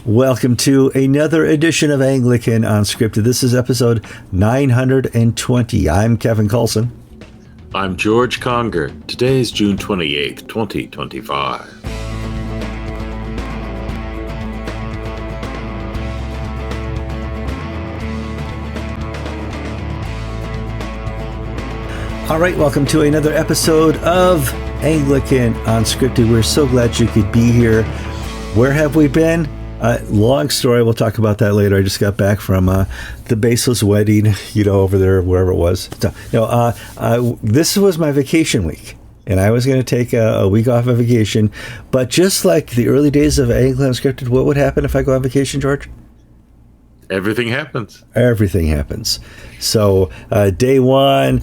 Welcome to another edition of Anglican Unscripted. This is episode 920. I'm Kevin Kallsen. I'm George Conger. Today is June 28th, 2025. All right, welcome to another episode of Anglican Unscripted. We're so glad you could be here. Where have we been? Long story. We'll talk about that later. I just got back from the baseless wedding, over there, wherever it was. This was my vacation week, and I was going to take a week off of vacation. But just like the early days of Anglican Unscripted, what would happen if I go on vacation, George? Everything happens. Everything happens. So day one,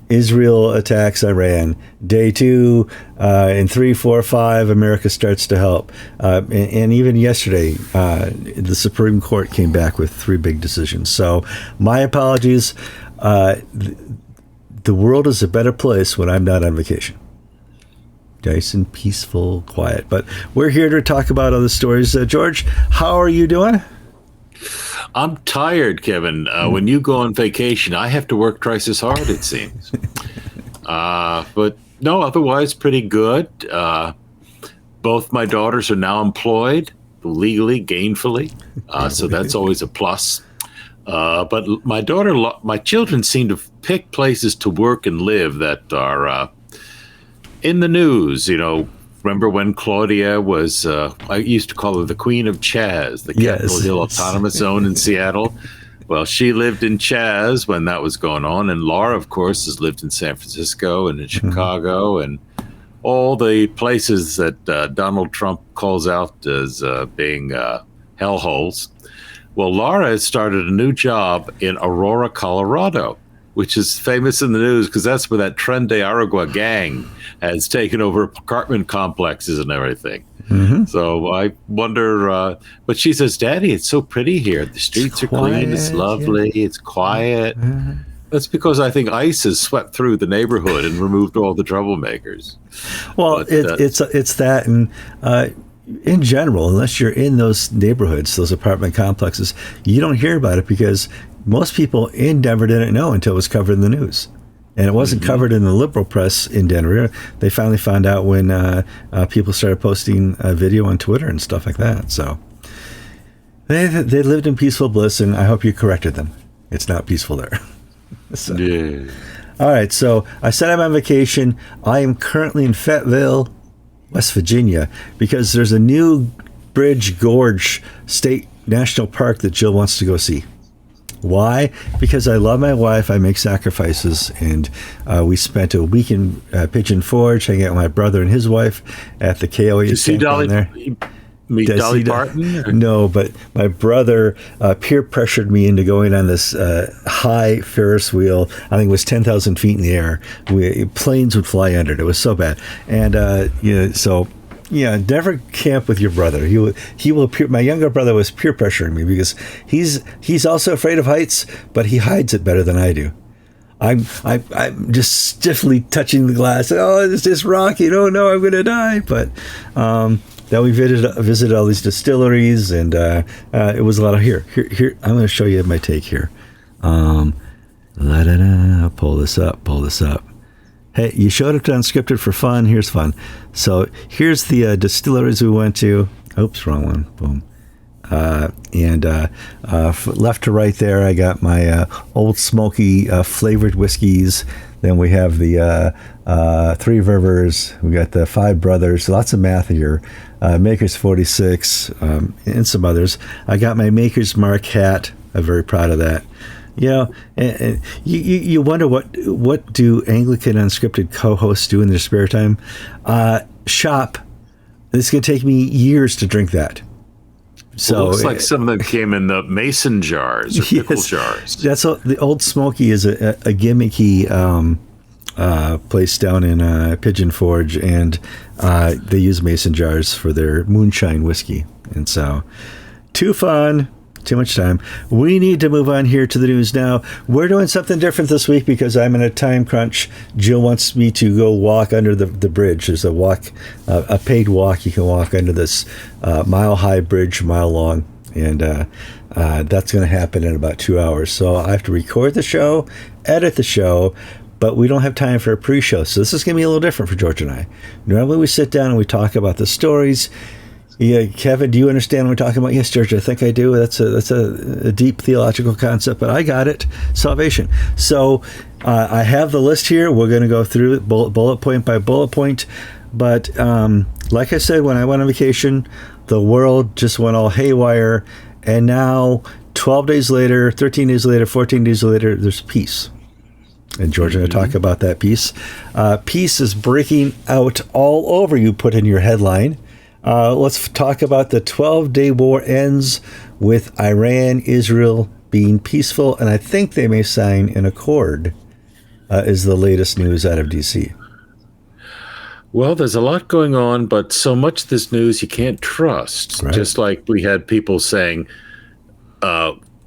Israel attacks Iran. Day two, in 3, 4, 5, America starts to help. And even yesterday, the Supreme Court came back with 3 big decisions. So my apologies. The world is a better place when I'm not on vacation. Nice and peaceful, quiet. But we're here to talk about other stories. George, how are you doing? I'm tired, Kevin. When you go on vacation, I have to work twice as hard, it seems. But no, otherwise pretty good. Both my daughters are now employed legally, gainfully. So that's always a plus. But my children seem to pick places to work and live that are in the news, Remember when Claudia was, I used to call her the Queen of Chaz, the Capitol Hill Autonomous Zone in Seattle. Well, she lived in Chaz when that was going on. And Laura, of course, has lived in San Francisco and in Chicago and all the places that Donald Trump calls out as being hellholes. Well, Laura has started a new job in Aurora, Colorado, which is famous in the news because that's where that Tren de Aragua gang has taken over apartment complexes and everything. Mm-hmm. So I wonder, but she says, Daddy, it's so pretty here. The streets are clean, it's lovely, it's quiet. Mm-hmm. That's because I think ICE has swept through the neighborhood and removed all the troublemakers. Well, it's that, and in general, unless you're in those neighborhoods, those apartment complexes, you don't hear about it because most people in Denver didn't know until it was covered in the news. And it wasn't covered in the liberal press in Denver. They finally found out when people started posting a video on Twitter and stuff like that. So they lived in peaceful bliss, and I hope you corrected them. It's not peaceful there. So. Yeah. All right, so I said I'm on vacation. I am currently in Fayetteville, West Virginia, because there's a new Bridge Gorge State National Park that Jill wants to go see. Why? Because I love my wife. I make sacrifices, and we spent a week in Pigeon Forge hanging out with my brother and his wife at the KOA. Did you see Dolly? Meet Dolly Parton? No, but my brother peer pressured me into going on this high Ferris wheel. I think it was 10,000 feet in the air. Planes would fly under it. It was so bad, and so. Yeah, never camp with your brother. He will. My younger brother was peer pressuring me because he's also afraid of heights, but he hides it better than I do. I'm just stiffly touching the glass. Oh, it's this rocky. Oh no, I'm going to die. But then we visited all these distilleries, and it was a lot of here. I'm going to show you my take here. Pull this up. Hey, you showed up to Unscripted for fun. Here's fun. So here's the distilleries we went to. Oops, wrong one. Boom. And left to right there, I got my old smoky flavored whiskeys. Then we have the Three Rivers. We got the Five Brothers. Lots of math here. Maker's 46 and some others. I got my Maker's Mark hat. I'm very proud of that. And you wonder what do Anglican Unscripted co-hosts do in their spare time? Shop. It's going to take me years to drink that. So it looks like some of them came in the mason jars or pickle jars. That's the Old Smoky is a gimmicky place down in Pigeon Forge, and they use mason jars for their moonshine whiskey. And so, too fun. Too much time. We need to move on here to the news now. We're doing something different this week because I'm in a time crunch. Jill wants me to go walk under the bridge. There's a paid walk. You can walk under this mile-high bridge, mile long. And that's going to happen in about 2 hours. So I have to record the show, edit the show, but we don't have time for a pre-show. So this is going to be a little different for George and I. Normally we sit down and we talk about the stories. Yeah, Kevin, do you understand what we're talking about? Yes, George, I think I do. That's a deep theological concept, but I got it. Salvation. So I have the list here. We're going to go through it bullet point by bullet point. But like I said, when I went on vacation, the world just went all haywire. And now, 12 days later, 13 days later, 14 days later, there's peace. And George and I talk about that peace. Peace is breaking out all over, you put in your headline. Let's talk about the 12-day war ends with Iran, Israel being peaceful, and I think they may sign an accord, is the latest news out of D.C. Well, there's a lot going on, but so much of this news you can't trust. Right. Just like we had people saying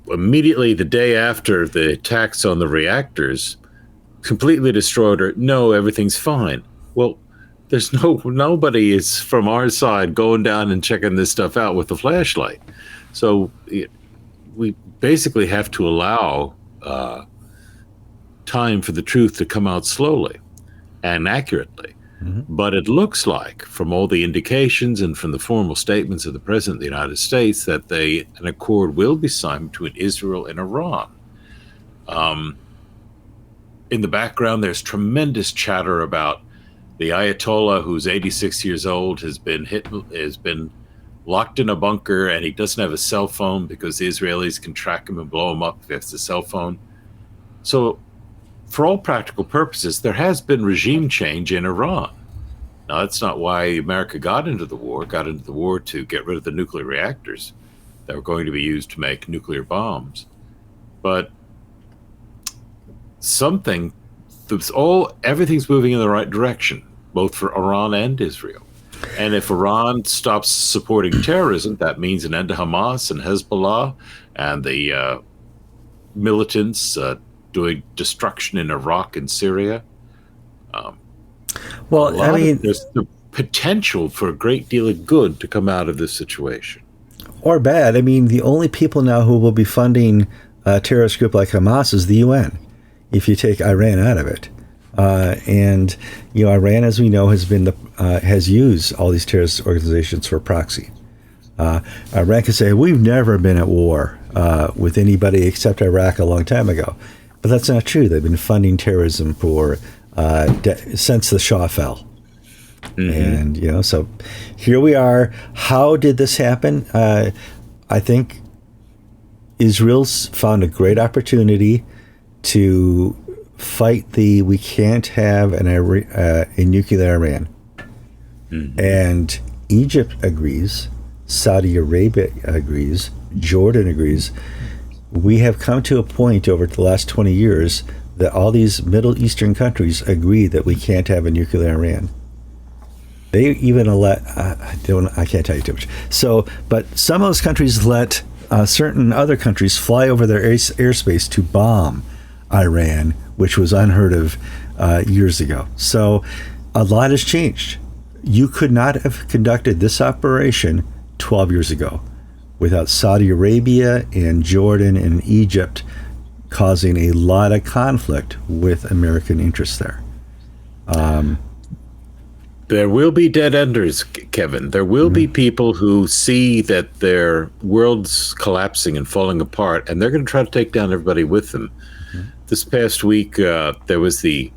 immediately the day after the attacks on the reactors, completely destroyed her. No, everything's fine. Well, there's nobody is from our side going down and checking this stuff out with a flashlight. So we basically have to allow time for the truth to come out slowly and accurately. Mm-hmm. But it looks like, from all the indications and from the formal statements of the President of the United States, that an accord will be signed between Israel and Iran. In the background, there's tremendous chatter about the Ayatollah, who's 86 years old, has been locked in a bunker, and he doesn't have a cell phone because the Israelis can track him and blow him up if he has a cell phone. So, for all practical purposes, there has been regime change in Iran. Now, that's not why America got into the war. Got into the war to get rid of the nuclear reactors that were going to be used to make nuclear bombs. But everything's moving in the right direction, both for Iran and Israel. And if Iran stops supporting terrorism, that means an end to Hamas and Hezbollah and the militants doing destruction in Iraq and Syria. There's the potential for a great deal of good to come out of this situation. Or bad. I mean, the only people now who will be funding a terrorist group like Hamas is the UN, if you take Iran out of it. And Iran, as we know, has used all these terrorist organizations for proxy. Iran can say, we've never been at war with anybody except Iraq a long time ago. But that's not true. They've been funding terrorism since the Shah fell. Mm-hmm. And, so here we are. How did this happen? I think Israel's found a great opportunity to fight we can't have a nuclear Iran. Mm-hmm. And Egypt agrees, Saudi Arabia agrees, Jordan agrees. We have come to a point over the last 20 years that all these Middle Eastern countries agree that we can't have a nuclear Iran. They even I can't tell you too much. So, but some of those countries let certain other countries fly over their airspace to bomb Iran, which was unheard of years ago. So a lot has changed. You could not have conducted this operation 12 years ago without Saudi Arabia and Jordan and Egypt causing a lot of conflict with American interests there. There will be dead enders, Kevin. There will be people who see that their world's collapsing and falling apart, and they're going to try to take down everybody with them. Mm-hmm. This past week, there was the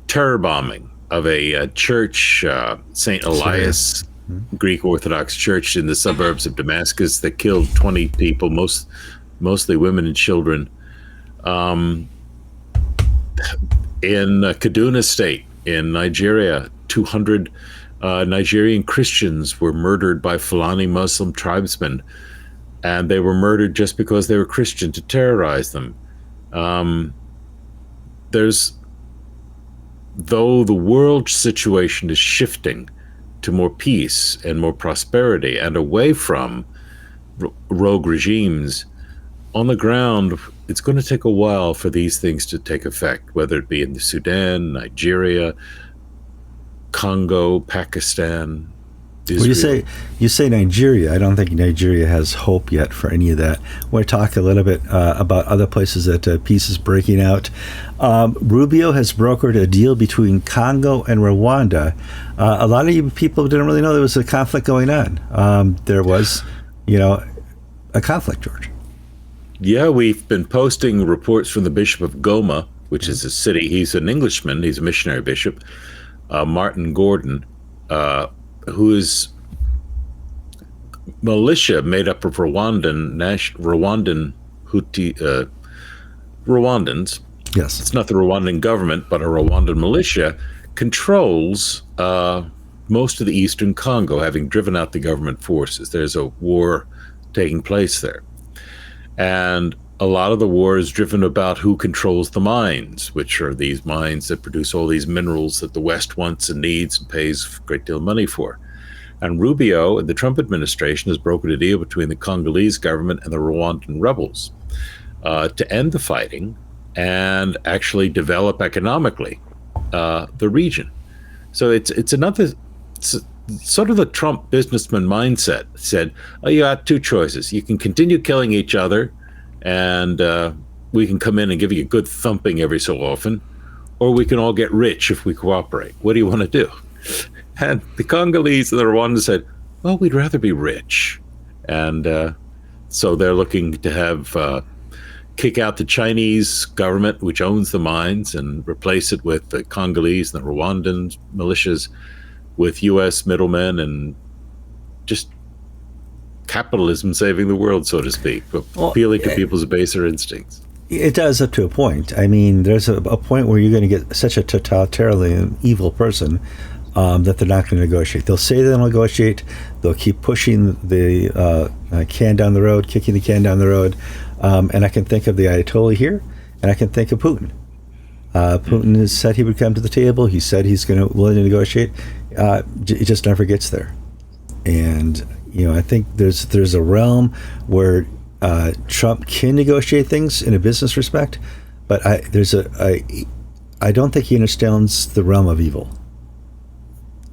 terror bombing of a church, St. Elias, Greek Orthodox church in the suburbs of Damascus that killed 20 people, mostly women and children. In Kaduna State in Nigeria, 200 Nigerian Christians were murdered by Fulani Muslim tribesmen, and they were murdered just because they were Christian to terrorize them. Though the world situation is shifting to more peace and more prosperity and away from rogue regimes, on the ground, it's going to take a while for these things to take effect, whether it be in the Sudan, Nigeria, Congo, Pakistan, Israel. Well, you say Nigeria. I don't think Nigeria has hope yet for any of that. We'll talk a little bit about other places that peace is breaking out. Rubio has brokered a deal between Congo and Rwanda. A lot of you people didn't really know there was a conflict going on. There was, a conflict, George. Yeah, we've been posting reports from the Bishop of Goma, which is a city. He's an Englishman. He's a missionary bishop, Martin Gordon, who is militia made up of Rwandans. Yes. It's not the Rwandan government, but a Rwandan militia controls most of the eastern Congo, having driven out the government forces. There's a war taking place there. And a lot of the war is driven about who controls the mines, which are these mines that produce all these minerals that the West wants and needs and pays a great deal of money for. And Rubio and the Trump administration has brokered a deal between the Congolese government and the Rwandan rebels to end the fighting and actually develop economically the region. So it's sort of the Trump businessman mindset. Said, you got two choices. You can continue killing each other and we can come in and give you a good thumping every so often, or we can all get rich if we cooperate. What do you want to do? And the Congolese and the Rwandans said, well, we'd rather be rich. And so they're looking to have kick out the Chinese government, which owns the mines, and replace it with the Congolese and the Rwandan militias with U.S. middlemen, and just capitalism saving the world, so to speak, appealing to people's baser instincts. It does up to a point. I mean, there's a point where you're going to get such a totalitarian evil person that they're not going to negotiate. They'll say they'll negotiate. They'll keep pushing the can down the road, kicking the can down the road. And I can think of the Ayatollah here, and I can think of Putin. Putin has said he would come to the table. He said he's willing to negotiate. It just never gets there. And I think there's a realm where Trump can negotiate things in a business respect, but I don't think he understands the realm of evil.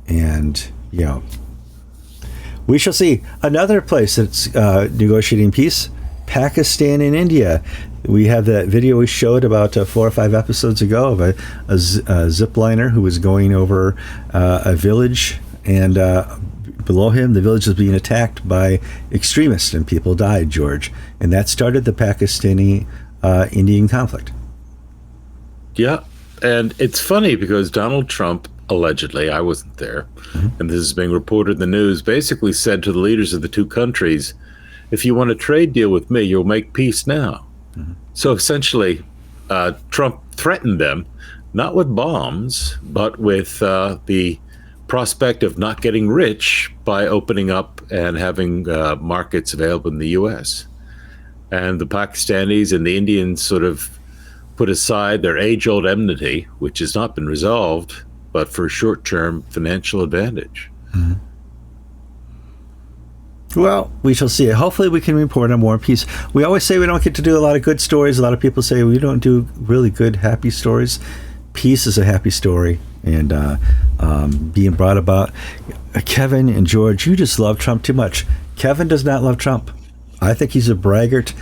And we shall see. Another place that's negotiating peace, Pakistan and India. We have that video we showed about 4 or 5 episodes ago of a zipliner who was going over a village, and below him the village was being attacked by extremists and people died, George. And that started the Pakistani-Indian conflict. Yeah, and it's funny because Donald Trump, allegedly, I wasn't there, and this is being reported in the news, basically said to the leaders of the two countries, if you want a trade deal with me, you'll make peace now. So essentially, Trump threatened them, not with bombs, but with the prospect of not getting rich by opening up and having markets available in the U.S. And the Pakistanis and the Indians sort of put aside their age-old enmity, which has not been resolved, but for short-term financial advantage. Well, we shall see. Hopefully we can report on more peace. We always say we don't get to do a lot of good stories. A lot of people say we don't do really good, happy stories. Peace is a happy story. And being brought about. Kevin and George, you just love Trump too much. Kevin does not love Trump. I think he's a braggart.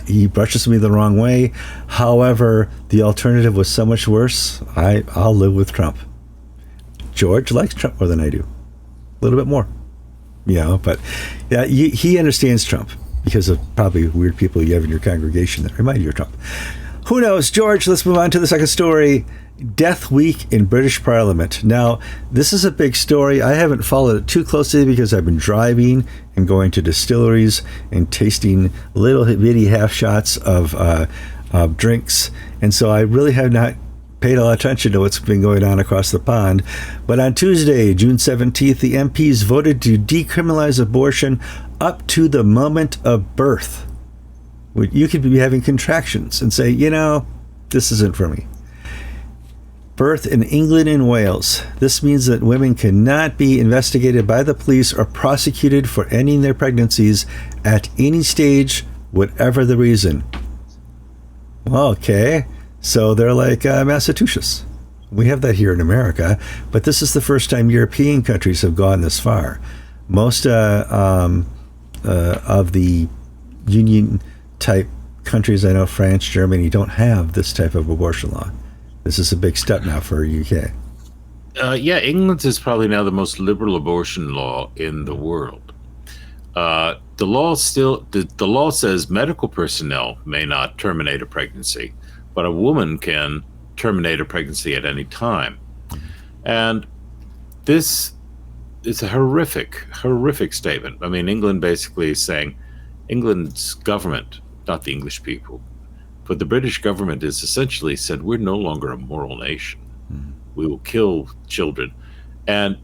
He brushes me the wrong way. However, the alternative was so much worse. I'll live with Trump. George likes Trump more than I do. A little bit more. But he understands Trump because of probably weird people you have in your congregation that remind you of Trump. Who knows? George, let's move on to the second story. Death Week in British Parliament. Now, this is a big story. I haven't followed it too closely because I've been driving and going to distilleries and tasting little bitty half shots of drinks. And so I really have not paid a lot of attention to what's been going on across the pond. But on Tuesday, June 17th, the MPs voted to decriminalize abortion up to the moment of birth. You could be having contractions and say, this isn't for me. Birth in England and Wales. This means that women cannot be investigated by the police or prosecuted for ending their pregnancies at any stage, whatever the reason. Well, okay. So they're like Massachusetts. We have that here in America, but this is the first time European countries have gone this far. Most of the union-type countries, I know France, Germany, don't have this type of abortion law. This is a big step now for UK. Yeah, England is probably now the most liberal abortion law in the world. The law says medical personnel may not terminate a pregnancy, but a woman can terminate a pregnancy at any time. And this is a horrific statement. I mean, England basically is saying, England's government, not the English people, but the British government has essentially said, we're no longer a moral nation. We will kill children. And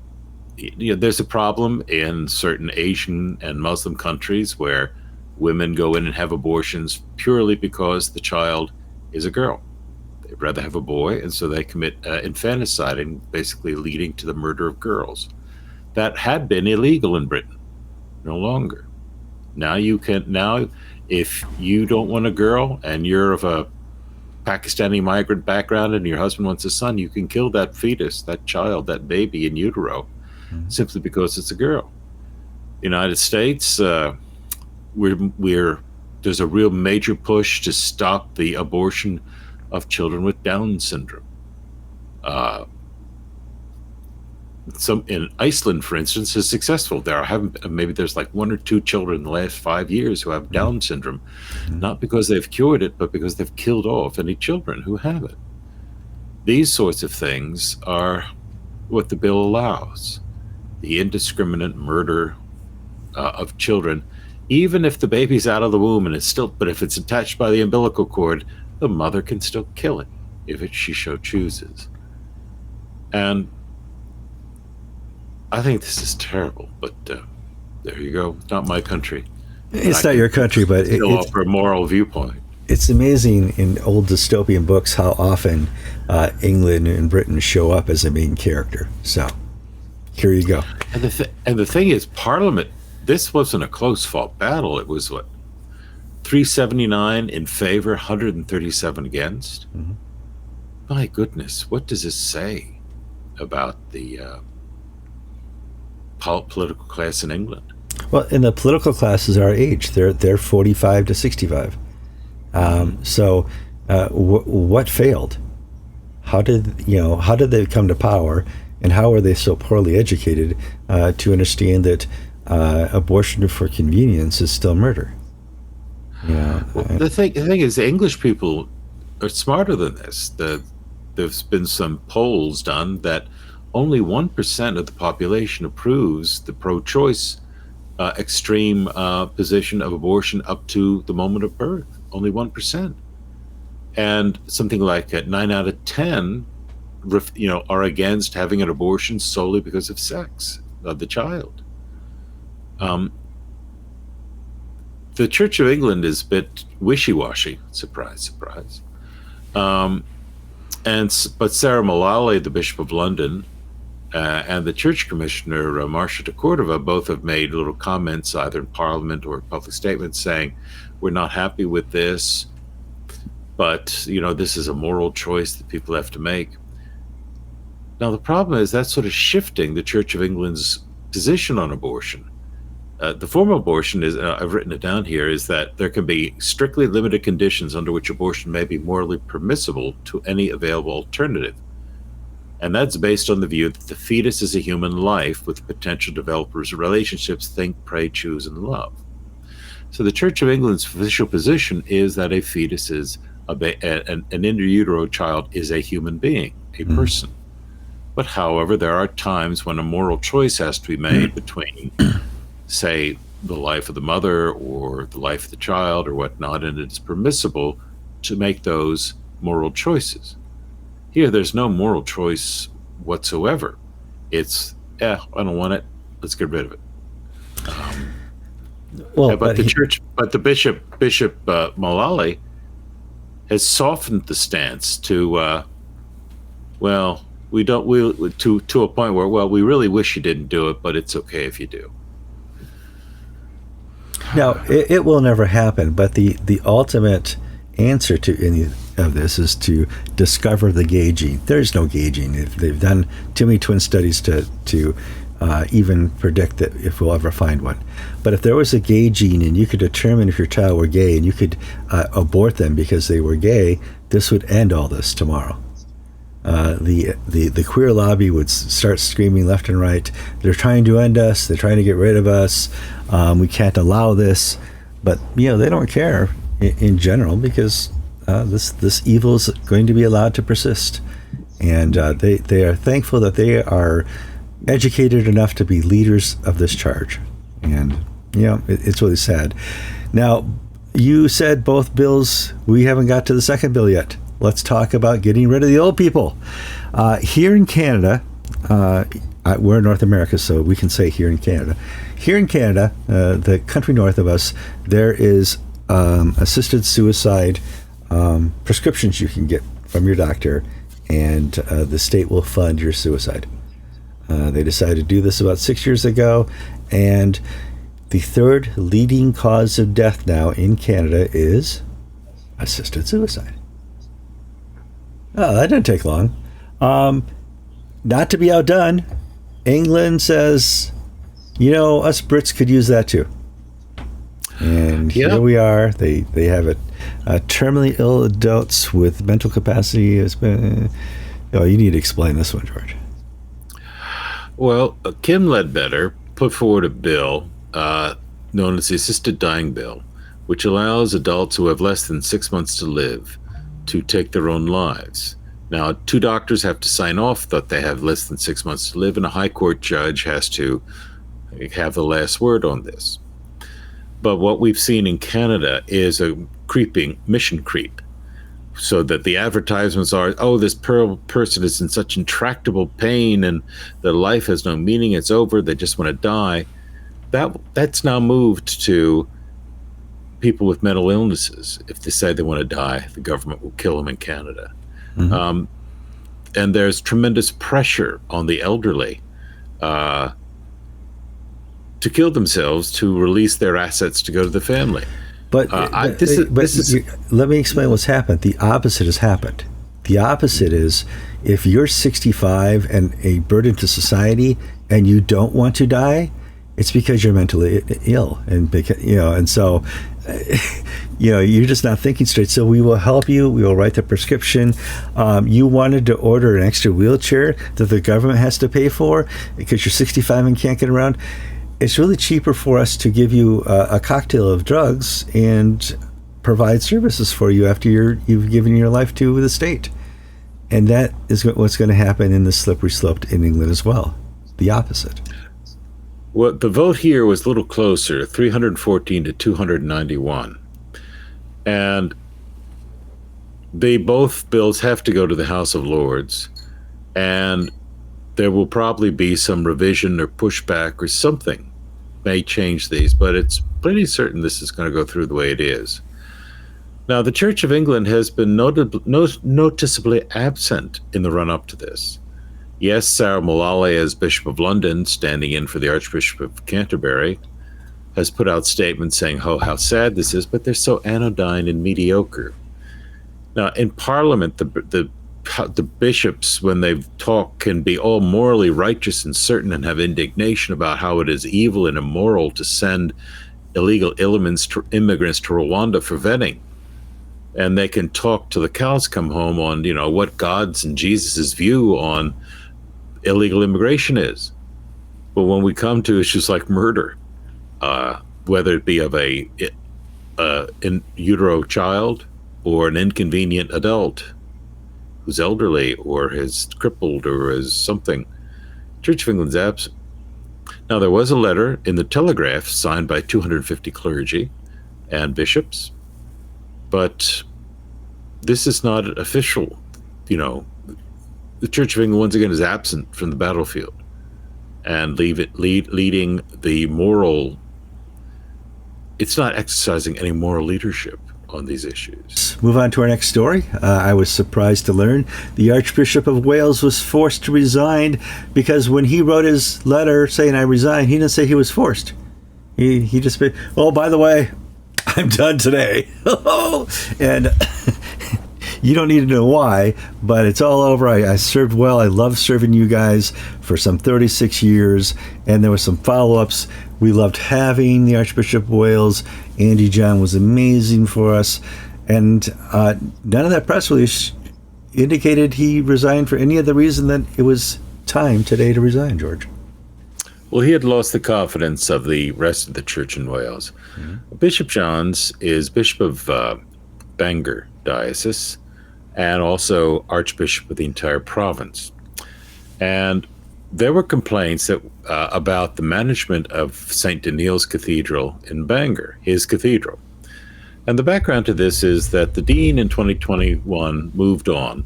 there's a problem in certain Asian and Muslim countries where women go in and have abortions purely because the child is a girl. They'd rather have a boy, and so they commit infanticide, and basically leading to the murder of girls. That had been illegal in Britain. No longer. Now you can, if you don't want a girl and you're of a Pakistani migrant background and your husband wants a son, you can kill that fetus, that child, that baby in utero, simply because it's a girl. United States, there's a real major push to stop the abortion of children with Down syndrome. Some in Iceland, for instance, is successful. Maybe there's like 1 or 2 children in the last 5 years who have Down syndrome, not because they've cured it, but because they've killed off any children who have it. These sorts of things are what the bill allows: the indiscriminate murder of children, even if the baby's out of the womb and but if it's attached by the umbilical cord, the mother can still kill it if she so chooses. And I think this is terrible, but there you go. It's not my country. It's not your country, but it's offer a moral viewpoint. It's amazing in old dystopian books how often England and Britain show up as a main character. So here you go. And the thing is, Parliament, this wasn't a close fought battle. It was 379 in favor, 137 against. My goodness, what does this say about the political class in England? Well, and the political class is our age. They're 45 to 65. So what failed? How did they come to power, and how are they so poorly educated to understand that abortion for convenience is still murder? Well, the thing is, the English people are smarter than this. There's been some polls done that only 1% of the population approves the pro-choice extreme position of abortion up to the moment of birth. Only 1%. And something like 9 out of 10 are against having an abortion solely because of sex of the child. The Church of England is a bit wishy-washy. Surprise, surprise. But Sarah Mullally, the Bishop of London, and the Church Commissioner, Marcia de Cordova, both have made little comments either in Parliament or public statements saying, we're not happy with this, but this is a moral choice that people have to make. Now, the problem is that's sort of shifting the Church of England's position on abortion. The form of abortion is, I've written it down here, is that there can be strictly limited conditions under which abortion may be morally permissible to any available alternative. And that's based on the view that the fetus is a human life with potential developers, relationships, think, pray, choose, and love. So the Church of England's official position is that a fetus is an in utero child is a human being, a person. But however, there are times when a moral choice has to be made between, say, the life of the mother or the life of the child or whatnot, and it's permissible to make those moral choices. Here, there's no moral choice whatsoever. It's, I don't want it. Let's get rid of it. But the Bishop Mullally has softened the stance to well, we don't. We to a point where, well, we really wish you didn't do it, but it's okay if you do. Now, it will never happen, but the ultimate answer to any of this is to discover the gay gene. There's no gay gene. They've done too many twin studies to even predict that if we'll ever find one. But if there was a gay gene and you could determine if your child were gay and you could abort them because they were gay, this would end all this tomorrow. The queer lobby would start screaming left and right. They're trying to end us. They're trying to get rid of us. We can't allow this. But they don't care in general because this evil is going to be allowed to persist. And they are thankful that they are educated enough to be leaders of this charge. And it's really sad. Now, you said both bills. We haven't got to the second bill yet. Let's talk about getting rid of the old people. Here in Canada, we're in North America, so we can say here in Canada. Here in Canada, the country north of us, there is assisted suicide prescriptions you can get from your doctor, and the state will fund your suicide. They decided to do this about 6 years ago, and the third leading cause of death now in Canada is assisted suicide. Oh, that didn't take long. Not to be outdone, England says, us Brits could use that too. And here we are. They have it. Terminally ill adults with mental capacity has been. You need to explain this one, George. Well, Kim Ledbetter put forward a bill known as the Assisted Dying Bill, which allows adults who have less than 6 months to live to take their own lives. Now, 2 doctors have to sign off that they have less than 6 months to live, and a high court judge has to have the last word on this. But what we've seen in Canada is a creeping mission creep, so that the advertisements are, this person is in such intractable pain and their life has no meaning, it's over, they just want to die. That's now moved to people with mental illnesses. If they say they want to die, the government will kill them in Canada. Mm-hmm. And there's tremendous pressure on the elderly to kill themselves to release their assets to go to the family. But let me explain what's happened. The opposite has happened. The opposite is if you're 65 and a burden to society and you don't want to die, it's because you're mentally ill, and and so you're just not thinking straight. So we will help you. We will write the prescription. You wanted to order an extra wheelchair that the government has to pay for because you're 65 and can't get around. It's really cheaper for us to give you a cocktail of drugs and provide services for you after you've given your life to the state. And that is what's going to happen in the slippery slope in England as well. The opposite. Well, the vote here was a little closer, 314 to 291. And both bills have to go to the House of Lords. And there will probably be some revision or pushback or something may change these, but it's pretty certain this is going to go through the way it is. Now, the Church of England has been noticeably absent in the run-up to this. Yes, Sarah Mullally, as Bishop of London, standing in for the Archbishop of Canterbury, has put out statements saying, how sad this is, but they're so anodyne and mediocre. Now, in Parliament, the bishops, when they talk, can be all morally righteous and certain and have indignation about how it is evil and immoral to send illegal immigrants to Rwanda for vetting. And they can talk till the cows come home on, what God's and Jesus's view on illegal immigration is. But when we come to issues like murder, whether it be of a in utero child or an inconvenient adult who's elderly or is crippled or is something, Church of England's absent. Now, there was a letter in the Telegraph signed by 250 clergy and bishops, but this is not official. The Church of England, once again, is absent from the battlefield and leading the moral. It's not exercising any moral leadership on these issues. Move on to our next story. I was surprised to learn the Archbishop of Wales was forced to resign because when he wrote his letter saying I resign, he didn't say he was forced. He just said, oh, by the way, I'm done today. And you don't need to know why, but it's all over. I served well. I love serving you guys for some 36 years, and there were some follow-ups. We loved having the Archbishop of Wales. Andy John was amazing for us, and none of that press release indicated he resigned for any other reason than it was time today to resign, George. Well, he had lost the confidence of the rest of the church in Wales. Mm-hmm. Bishop Johns is Bishop of Bangor Diocese and also Archbishop of the entire province. And there were complaints that about the management of St. Daniel's Cathedral in Bangor, his cathedral. And the background to this is that the dean in 2021 moved on,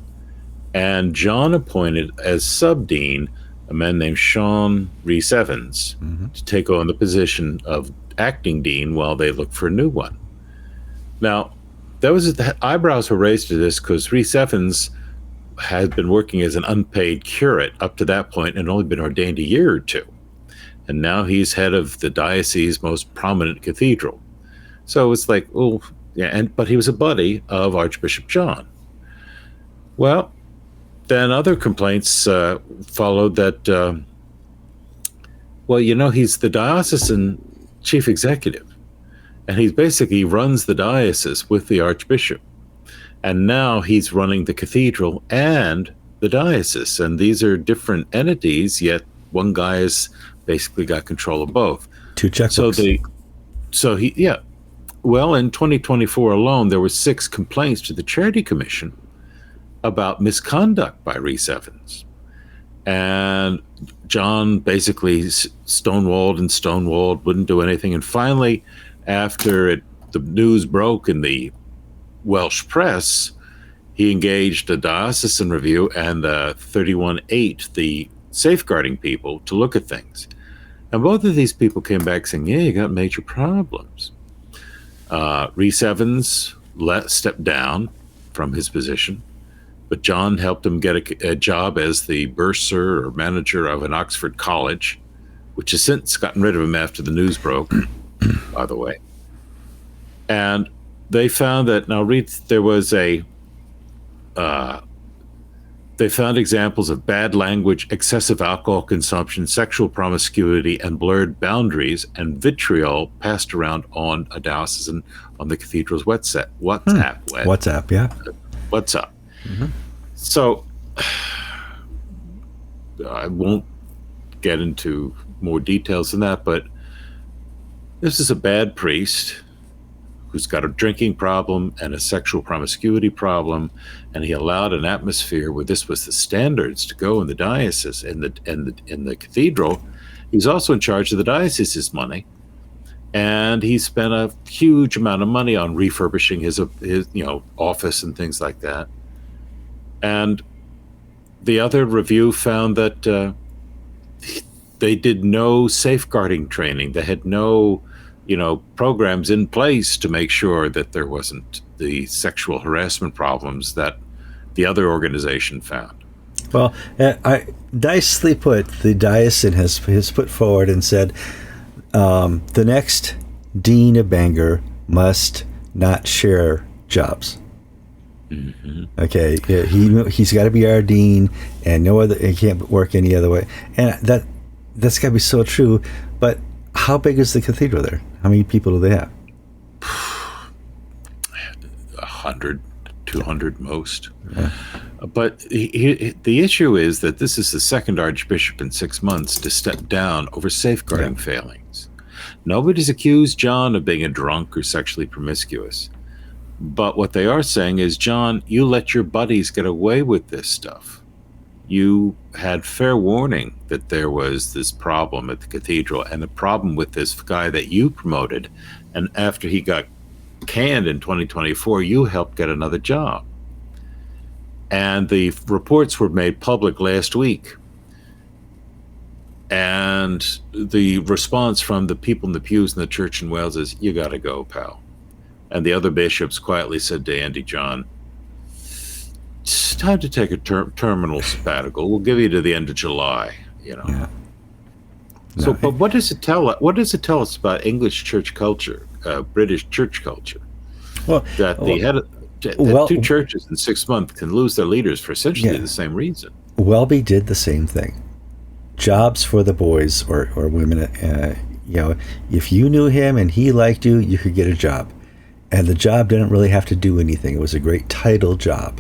and John appointed as sub-dean a man named Sean Rhys-Evans to take on the position of acting dean while they look for a new one. Now, the eyebrows were raised to this because Rhys-Evans had been working as an unpaid curate up to that point and only been ordained a year or two. And now he's head of the diocese's most prominent cathedral. So it's like, oh, yeah, but he was a buddy of Archbishop John. Well, then other complaints followed that, he's the diocesan chief executive, and he basically runs the diocese with the archbishop. And now he's running the cathedral and the diocese, and these are different entities, yet one guy has basically got control of both. Two checkbooks. Well, in 2024 alone, there were 6 complaints to the Charity Commission about misconduct by Rhys-Evans. And John basically stonewalled, wouldn't do anything. And finally, after the news broke in the Welsh press, he engaged a diocesan review and 31-8, the safeguarding people, to look at things. And both of these people came back saying, yeah, you got major problems. Rhys-Evans stepped down from his position, but John helped him get a job as the bursar or manager of an Oxford college, which has since gotten rid of him after the news broke, by the way. And they found that, they found examples of bad language, excessive alcohol consumption, sexual promiscuity, and blurred boundaries, and vitriol passed around on a diocesan on the cathedral's WhatsApp. WhatsApp, yeah. WhatsApp. So I won't get into more details than that, but this is a bad priest who's got a drinking problem and a sexual promiscuity problem, and he allowed an atmosphere where this was the standards to go in the diocese, in the cathedral. He's also in charge of the diocese's money, and he spent a huge amount of money on refurbishing his office and things like that. And the other review found that they did no safeguarding training. They had no programs in place to make sure that there wasn't the sexual harassment problems that the other organization found. Well, nicely put, the diocesan has put forward and said the next dean of Bangor must not share jobs. Okay, he's got to be our dean, and no other. He can't work any other way. And that's got to be so true. But how big is the cathedral there? How many people do they have? 100, 200 most. Yeah. But the issue is that this is the second archbishop in 6 months to step down over safeguarding failings. Nobody's accused John of being a drunk or sexually promiscuous. But what they are saying is, John, you let your buddies get away with this stuff. You had fair warning that there was this problem at the cathedral and the problem with this guy that you promoted. And after he got canned in 2024, you helped get another job. And the reports were made public last week. And the response from the people in the pews in the church in Wales is, you got to go, pal. And the other bishops quietly said to Andy John, it's time to take a terminal sabbatical. We'll give you to the end of July, Yeah. So, but what does it tell us? What does it tell us about English church culture, British church culture? Well, That the head of that two churches in 6 months can lose their leaders for essentially the same reason. Welby did the same thing. Jobs for the boys or women. If you knew him and he liked you, you could get a job. And the job didn't really have to do anything. It was a great title job.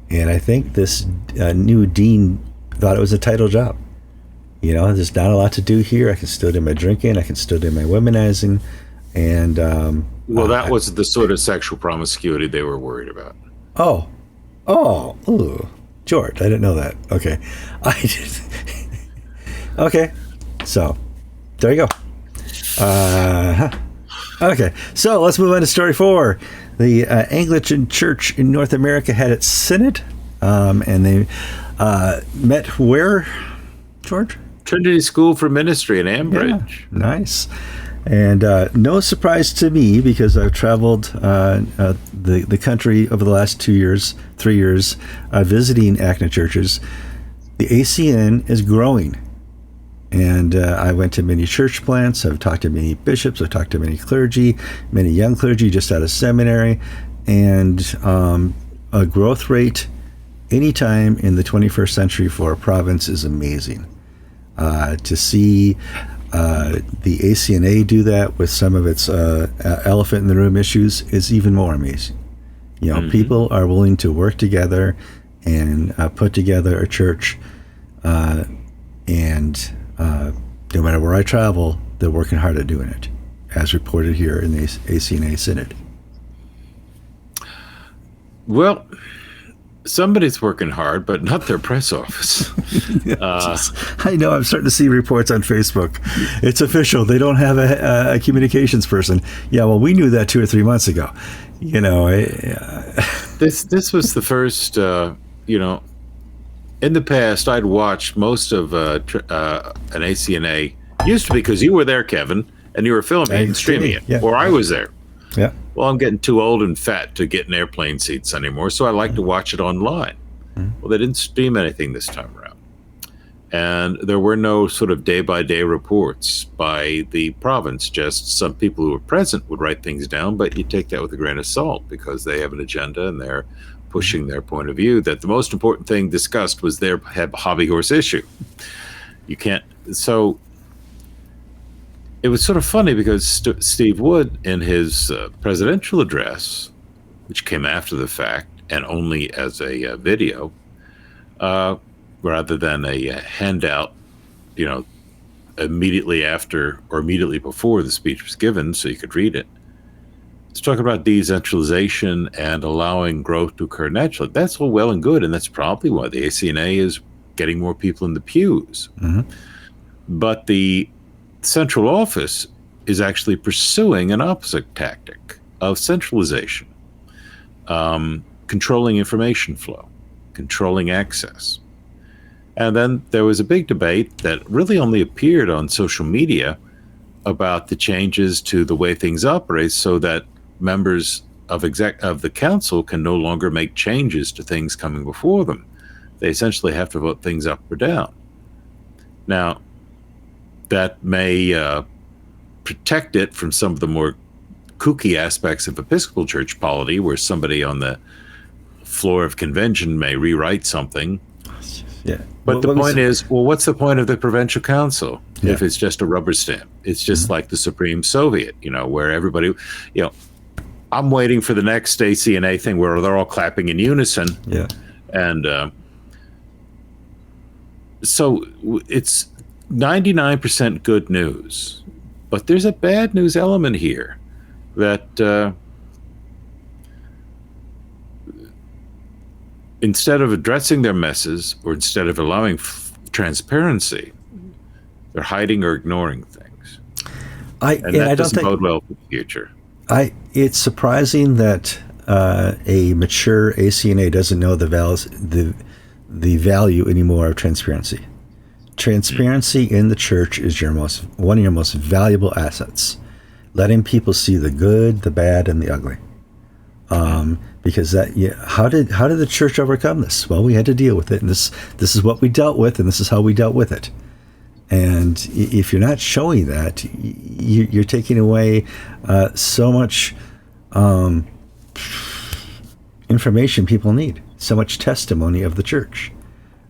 And I think this new dean thought it was a title job. There's not a lot to do here. I can still do my drinking. I can still do my womanizing. And that was the sort of sexual promiscuity they were worried about. Ooh, George, I didn't know that. Okay. Okay. So, there you go. Okay. So, let's move on to story 4. The Anglican Church in North America had its synod, and they met where, George? Trinity School for Ministry in Ambridge. Yeah, nice. And no surprise to me, because I've traveled the country over the last 3 years, visiting ACNA churches. The ACN is growing. And I went to many church plants. I've talked to many bishops. I've talked to many clergy, many young clergy just out of seminary. And a growth rate anytime in the 21st century for a province is amazing. To see the ACNA do that with some of its elephant in the room issues is even more amazing. People are willing to work together and put together a church, and no matter where I travel, they're working hard at doing it, as reported here in the ACNA Synod. Well, somebody's working hard, but not their press office. I know. I'm starting to see reports on Facebook. It's official. They don't have a communications person. Yeah, well, we knew that 2 or 3 months ago. This was the first. In the past, I'd watched most of an ACNA. Used to be because you were there, Kevin, and you were filming and streaming it, or I was there. Yeah. Well, I'm getting too old and fat to get in airplane seats anymore, so I like to watch it online. Well, they didn't stream anything this time around. And there were no sort of day-by-day reports by the province. Just some people who were present would write things down, but you take that with a grain of salt because they have an agenda and they're pushing their point of view that the most important thing discussed was their hobby horse issue. You can't... So it was sort of funny because Steve Wood, in his presidential address, which came after the fact and only as a video, rather than a handout, immediately after or immediately before the speech was given so you could read it, it's talking about decentralization and allowing growth to occur naturally. That's all well and good, and that's probably why the ACNA is getting more people in the pews. But the central office is actually pursuing an opposite tactic of centralization, controlling information flow, controlling access. And then there was a big debate that really only appeared on social media about the changes to the way things operate so that members of the council can no longer make changes to things coming before them. They essentially have to vote things up or down. Now, that may protect it from some of the more kooky aspects of Episcopal Church polity, where somebody on the floor of convention may rewrite something. Yeah. But the point is, well, what's the point of the provincial council if it's just a rubber stamp? It's just like the Supreme Soviet, where everybody, I'm waiting for the next ACNA thing where they're all clapping in unison. Yeah. And so it's 99% good news, but there's a bad news element here that instead of addressing their messes or instead of allowing transparency, they're hiding or ignoring things. That doesn't bode well for the future. It's surprising that a mature ACNA doesn't know the value anymore of transparency. Transparency in the church is one of your most valuable assets. letting people see the good, the bad, and the ugly. Because how did the church overcome this? Well, we had to deal with it, and this is what we dealt with, and this is how we dealt with it. And if you're not showing that, you're taking away so much information people need, so much testimony of the church.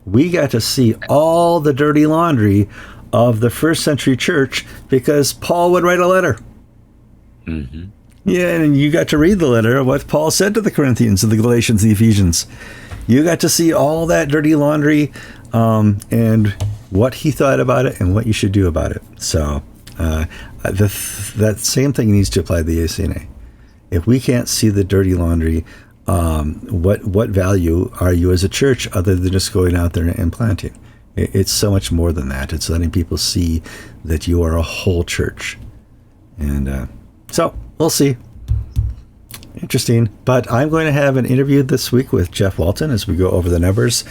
We got to see all the dirty laundry of the first century church because Paul would write a letter. Mm-hmm. Yeah, and you got to read the letter of what Paul said to the Corinthians and the Galatians and the Ephesians. You got to see all that dirty laundry and what he thought about it and what you should do about it. So that same thing needs to apply to the ACNA. If we can't see the dirty laundry, what value are you as a church other than just going out there and planting? It's so much more than that. It's letting people see that you are a whole church. And so we'll see. Interesting. But I'm going to have an interview this week with Jeff Walton as we go over the numbers.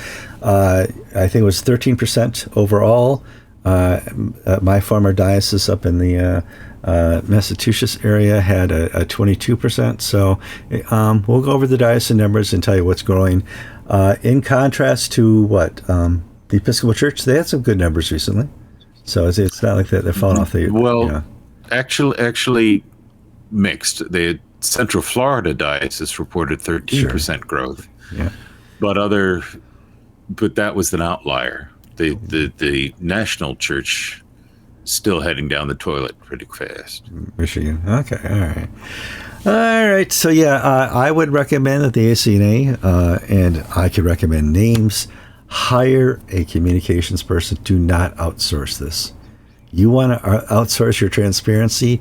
I think it was 13% overall. My former diocese up in the Massachusetts area had a 22%. So we'll go over the diocese numbers and tell you what's growing. In contrast to what? The Episcopal Church, they had some good numbers recently. So it's not like they're falling off the... Well, actually mixed. The Central Florida diocese reported 13% growth. Yeah. But that was an outlier. The national church still heading down the toilet pretty fast. Michigan. Okay. All right. So I would recommend that the ACNA, and I could recommend names, hire a communications person. Do not outsource this. You want to outsource your transparency?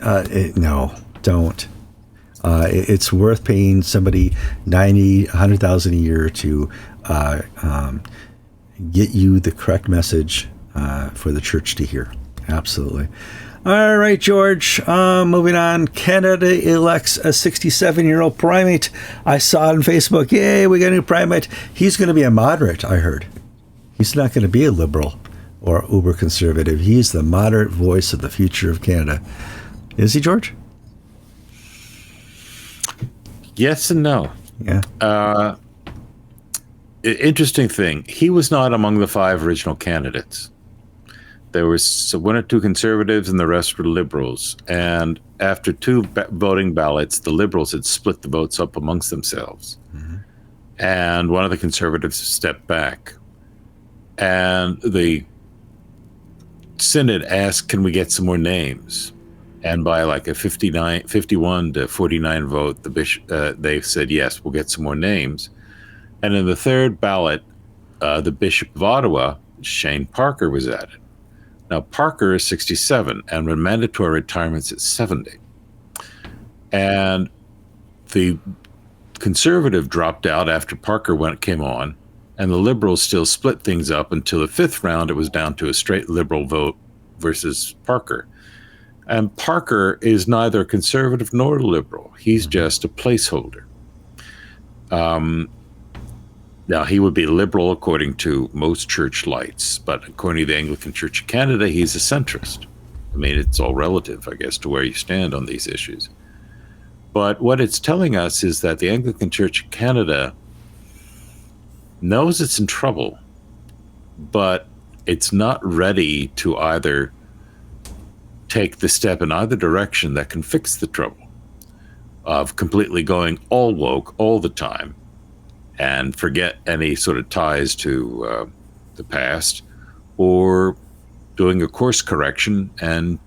No, don't. It's worth paying somebody $90,000, $100,000 a year to get you the correct message for the church to hear. Absolutely. All right, George. Moving on. Canada elects a 67-year-old primate. I saw it on Facebook. Yay, we got a new primate. He's going to be a moderate, I heard. He's not going to be a liberal or uber conservative. He's the moderate voice of the future of Canada. Is he, George? Yes and no. Yeah. Interesting thing. He was not among the 5 original candidates. There was 1 or 2 conservatives and the rest were liberals. And after 2 voting ballots, the liberals had split the votes up amongst themselves. Mm-hmm. And one of the conservatives stepped back. And the Synod asked, can we get some more names? And by like a 51 to 49 vote, the bishop, they said, yes, we'll get some more names. And in the 3rd ballot, the Bishop of Ottawa, Shane Parker, was added. Now, Parker is 67, and when mandatory retirement's at 70. And the conservative dropped out after Parker came on, and the liberals still split things up until the 5th round. It was down to a straight liberal vote versus Parker. And Parker is neither conservative nor liberal. He's just a placeholder. Now, he would be liberal according to most church lights, but according to the Anglican Church of Canada, he's a centrist. I mean, it's all relative, I guess, to where you stand on these issues. But what it's telling us is that the Anglican Church of Canada knows it's in trouble, but it's not ready to either take the step in either direction that can fix the trouble of completely going all woke all the time and forget any sort of ties to the past, or doing a course correction and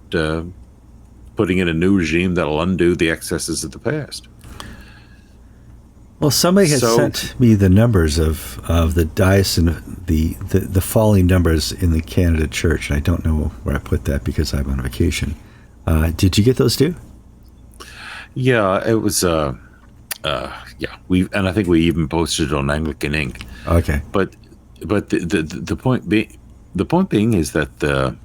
putting in a new regime that'll undo the excesses of the past. Well, somebody had sent me the numbers of the dice and the falling numbers in the Canada Church, and I don't know where I put that because I'm on vacation. Did you get those too? Yeah, it was. And I think we even posted it on Anglican Inc. Okay. But the point being is that the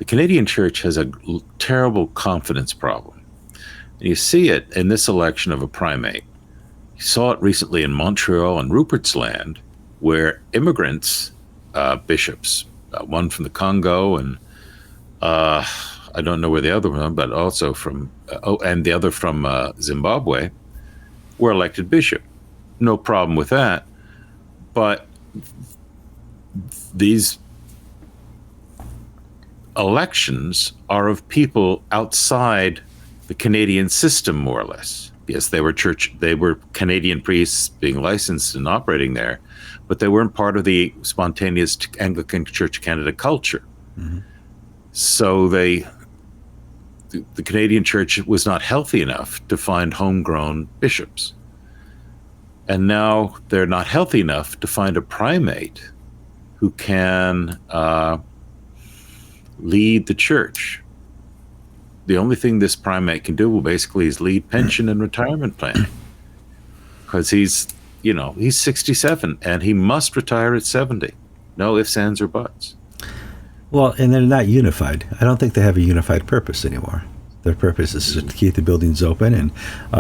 Canadian Church has a terrible confidence problem. And you see it in this election of a primate. You saw it recently in Montreal and Rupert's Land, where immigrants, bishops, one from the Congo and I I don't know where the other one, but also from, and the other from Zimbabwe, were elected bishop. No problem with that. But these elections are of people outside the Canadian system, more or less. Yes, they were Canadian priests being licensed and operating there, but they weren't part of the spontaneous Anglican Church of Canada culture. Mm-hmm. So the Canadian Church was not healthy enough to find homegrown bishops. And now they're not healthy enough to find a primate who can lead the church. The only thing this primate can do basically is lead pension and retirement planning, because he's 67 and he must retire at 70. No ifs, ands, or buts. Well, and they're not unified. I don't think they have a unified purpose anymore. Their purpose is to keep the buildings open and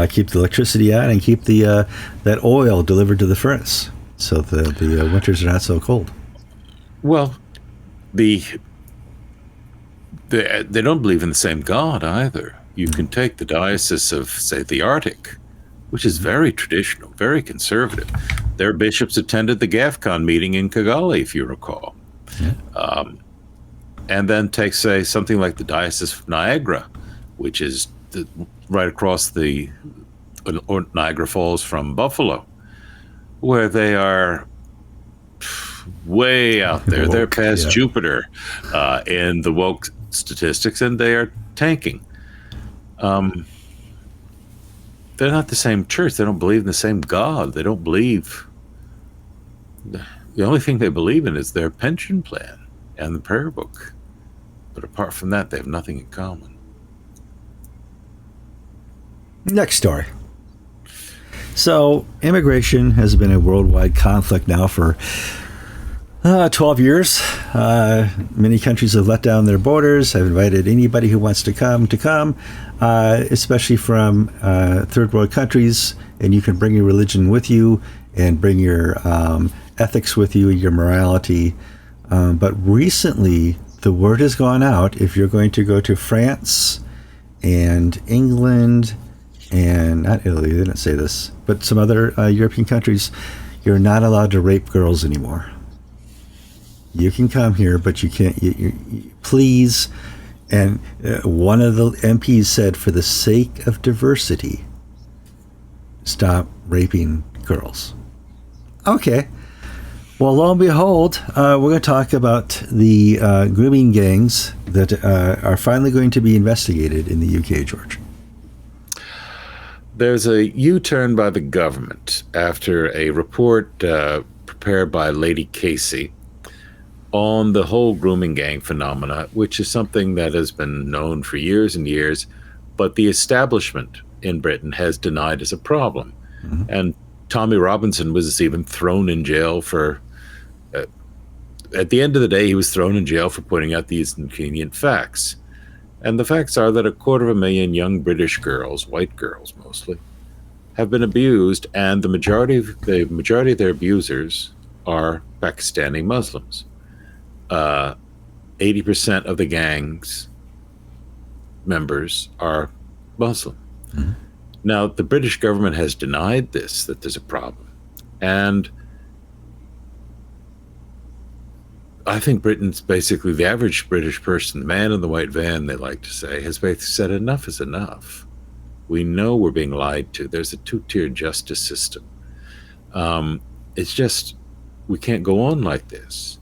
keep the electricity on and keep the that oil delivered to the furnace, so the winters are not so cold. Well, they don't believe in the same God either. You can take the diocese of, say, the Arctic, which is very traditional, very conservative. Their bishops attended the GAFCON meeting in Kigali, if you recall. Yeah. And then take, say, something like the Diocese of Niagara, which is right across the Niagara Falls from Buffalo, where they are way out there. Woke, they're past Jupiter in the woke statistics, and they are tanking. They're not the same church. They don't believe in the same God. They don't believe. The only thing they believe in is their pension plan and the prayer book. But apart from that, they have nothing in common. Next story. So, immigration has been a worldwide conflict now for 12 years. Many countries have let down their borders, have invited anybody who wants to come, especially from third world countries, and you can bring your religion with you and bring your ethics with you, your morality. But recently, the word has gone out, if you're going to go to France and England and not Italy, they didn't say this, but some other European countries, you're not allowed to rape girls anymore. You can come here, but you can't, please. And one of the MPs said, for the sake of diversity, stop raping girls. Okay. Well, lo and behold, we're going to talk about the grooming gangs that are finally going to be investigated in the UK, George. There's a U-turn by the government after a report prepared by Lady Casey on the whole grooming gang phenomena, which is something that has been known for years and years, but the establishment in Britain has denied as a problem. Mm-hmm. And Tommy Robinson was even thrown in jail for, at the end of the day, he was thrown in jail for pointing out these inconvenient facts. And the facts are that 250,000 young British girls, white girls mostly, have been abused, and the majority of their abusers are Pakistani Muslims. 80% of the gang's members are Muslim. Mm-hmm. Now, the British government has denied this, that there's a problem. And I think Britain's basically, the average British person, the man in the white van, they like to say, has basically said enough is enough. We know we're being lied to. There's a two-tier justice system. It's just, we can't go on like this.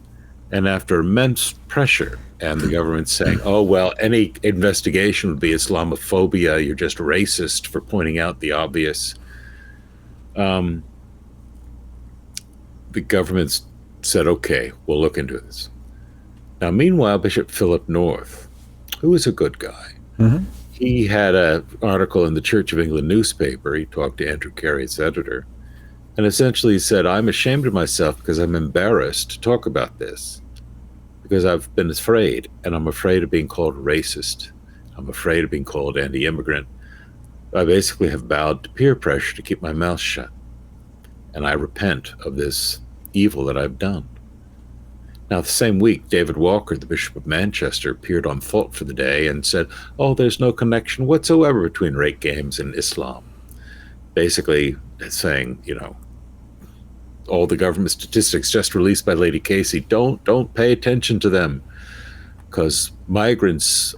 And after immense pressure, and the government saying, oh, well, any investigation would be Islamophobia, you're just racist for pointing out the obvious. The government's said, okay, we'll look into this. Now, meanwhile, Bishop Philip North, who is a good guy, mm-hmm. he had an article in the Church of England newspaper. He talked to Andrew Carey, its editor, and essentially said, I'm ashamed of myself because I'm embarrassed to talk about this, because I've been afraid, and I'm afraid of being called racist. I'm afraid of being called anti-immigrant. I basically have bowed to peer pressure to keep my mouth shut, and I repent of this evil that I've done. Now, the same week, David Walker, the Bishop of Manchester, appeared on Thought for the Day and said, "Oh, there's no connection whatsoever between rape games and Islam." Basically saying, all the government statistics just released by Lady Casey, don't pay attention to them, because migrants,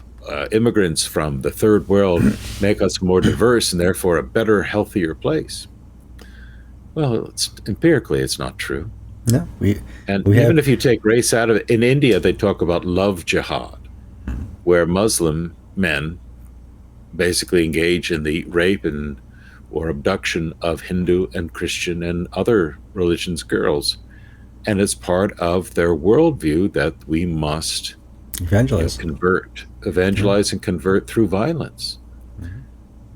immigrants from the third world make us more diverse and therefore a better, healthier place. Well, empirically, it's not true. No, even if you take race out of it, in India, they talk about love jihad, where Muslim men basically engage in the rape or abduction of Hindu and Christian and other religions' girls. And it's part of their worldview that we must evangelize and convert through violence. Mm-hmm.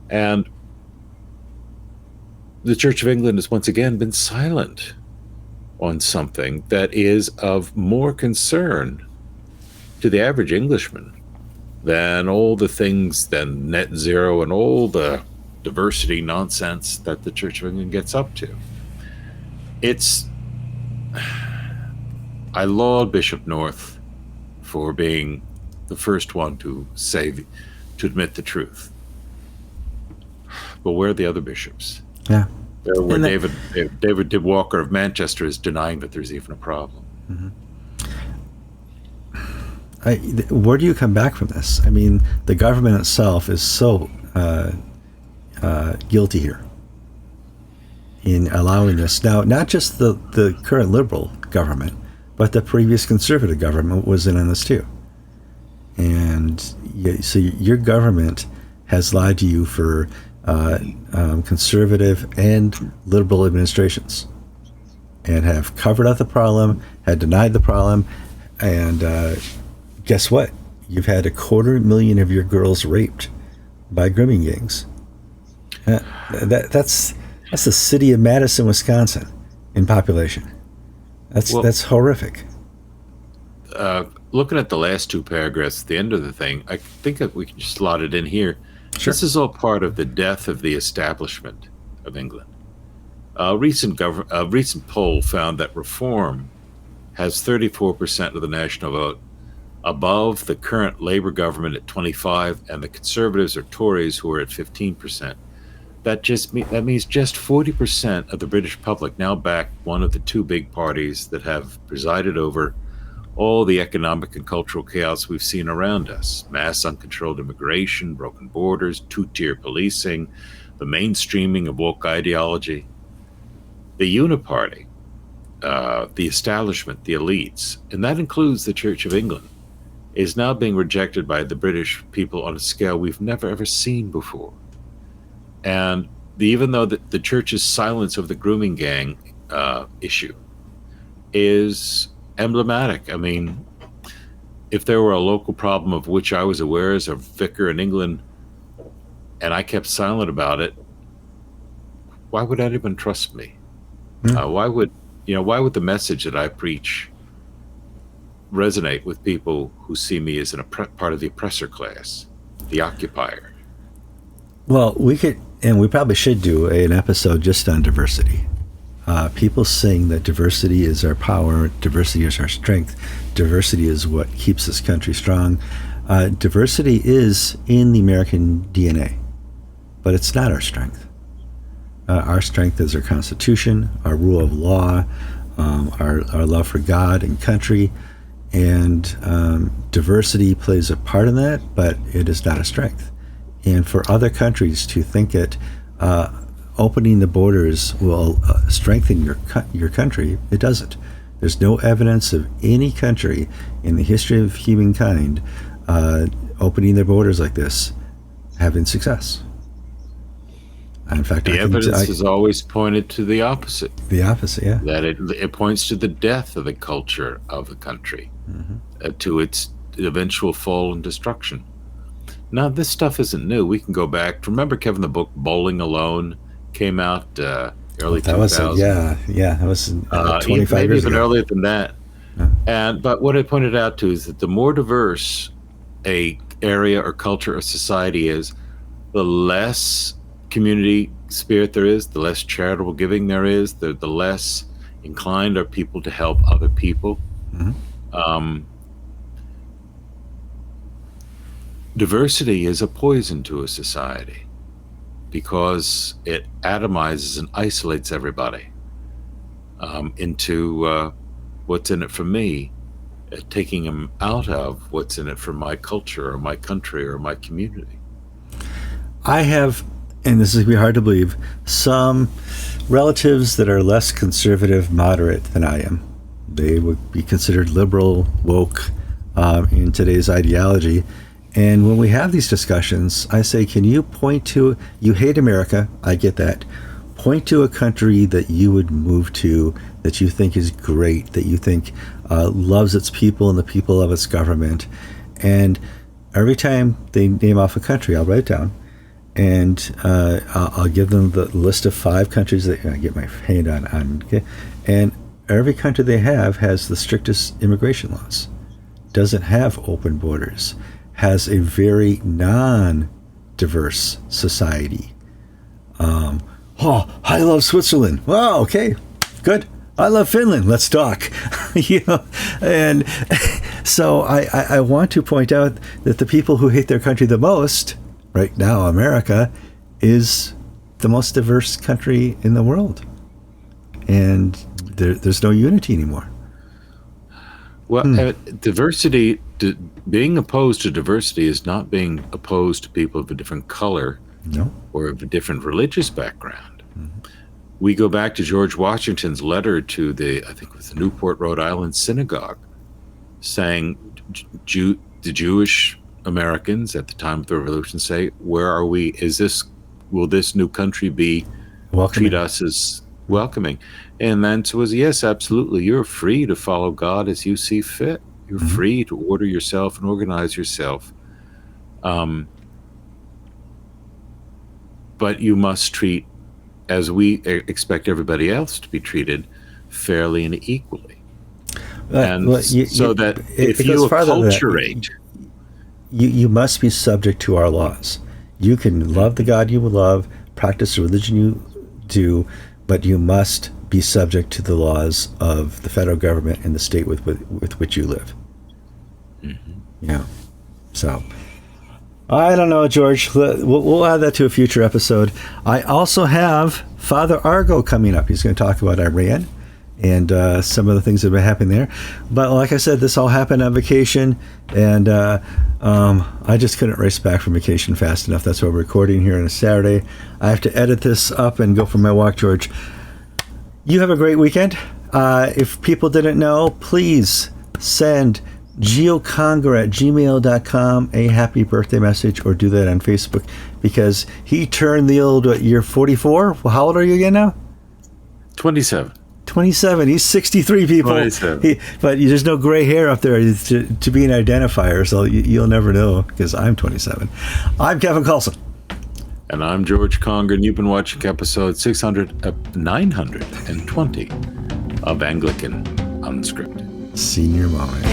And the Church of England has once again been silent on something that is of more concern to the average Englishman than all the things, than net zero and all the diversity nonsense that the Church of England gets up to. I laud Bishop North for being the first one to admit the truth. But where are the other bishops? Yeah. Where David Walker of Manchester is denying that there's even a problem. Mm-hmm. Where do you come back from this? I mean, the government itself is so guilty here in allowing this. Now, not just the current Liberal government, but the previous Conservative government was in on this too. And so your government has lied to you for Conservative and Liberal administrations, and have covered up the problem, had denied the problem, and guess what? You've had 250,000 of your girls raped by grooming gangs. That's the city of Madison, Wisconsin, in population. That's horrific. Looking at the last two paragraphs at the end of the thing, I think that we can just slot it in here. Sure. This is all part of the death of the establishment of England. A recent poll found that Reform has 34% of the national vote, above the current Labour government at 25%, and the Conservatives or Tories who are at 15%. That means just 40% of the British public now back one of the two big parties that have presided over all the economic and cultural chaos we've seen around us: mass uncontrolled immigration, broken borders, two-tier policing, the mainstreaming of woke ideology. The uniparty, the establishment, the elites, and that includes the Church of England, is now being rejected by the British people on a scale we've never ever seen before. And even though the church's silence of the grooming gang issue is emblematic. I mean, if there were a local problem of which I was aware as a vicar in England, and I kept silent about it, why would anyone trust me? Why would the message that I preach resonate with people who see me as part of the oppressor class, the occupier? Well, we could, and we probably should do an episode just on diversity. People saying that diversity is our power, diversity is our strength, diversity is what keeps this country strong. Diversity is in the American DNA, but it's not our strength. Our strength is our Constitution, our rule of law, our love for God and country, and diversity plays a part in that, but it is not a strength. And for other countries to think that opening the borders will strengthen your country, it doesn't. There's no evidence of any country in the history of humankind opening their borders like this having success. In fact, the evidence has always pointed to the opposite. The opposite, yeah. That it points to the death of the culture of the country, to its eventual fall and destruction. Now, this stuff isn't new. We can go back. Remember, Kevin, the book Bowling Alone came out early 2000s. That was 25 maybe years even ago. earlier than that. But what I pointed out to is that the more diverse a area or culture or society is, the less community spirit there is, the less charitable giving there is, the less inclined are people to help other people. Um, diversity is a poison to a society because it atomizes and isolates everybody into what's in it for me, taking them out of what's in it for my culture or my country or my community. I have, and this is going to be hard to believe, some relatives that are less conservative, moderate than I am. They would be considered liberal, woke in today's ideology. And when we have these discussions, I say, can you point to, you hate America, I get that. Point to a country that you would move to that you think is great, that you think loves its people and the people of its government. And every time they name off a country, I'll write it down. And I'll give them the list of 5 countries that I get my hand on. Okay? And every country they have has the strictest immigration laws, doesn't have open borders, has a very non-diverse society. I love Switzerland. Wow, okay, good. I love Finland. Let's talk. And so I want to point out that the people who hate their country the most right now, America, is the most diverse country in the world, and there's no unity anymore. Well, diversity, being opposed to diversity is not being opposed to people of a different color, no, or of a different religious background. We go back to George Washington's letter to I think it was the Newport, Rhode Island synagogue, saying the Jewish Americans at the time of the Revolution say, "Where are we? Will this new country be treat us as welcoming?" And the answer was, yes, absolutely. You're free to follow God as you see fit. You're free to order yourself and organize yourself. But you must treat, as we expect everybody else to be treated, fairly and equally. That if you acculturate, you must be subject to our laws. You can love the God you love, practice the religion you do, but you must be subject to the laws of the federal government and the state with which you live. Yeah. So, I don't know, George. We'll add that to a future episode. I also have Father Argo coming up. He's going to talk about Iran and some of the things that have been happening there. But like I said, this all happened on vacation, and I just couldn't race back from vacation fast enough. That's why we're recording here on a Saturday. I have to edit this up and go for my walk, George. You have a great weekend. If people didn't know, please send geoconger@gmail.com a happy birthday message, or do that on Facebook, because he turned the old year 44. Well, how old are you again now? 27. 27. He's 63, people. 27. But there's no gray hair up there to be an identifier, so you'll never know, because I'm 27. I'm Kevin Kallsen. And I'm George Conger, and you've been watching episode 920 of Anglican Unscripted. Senior moment.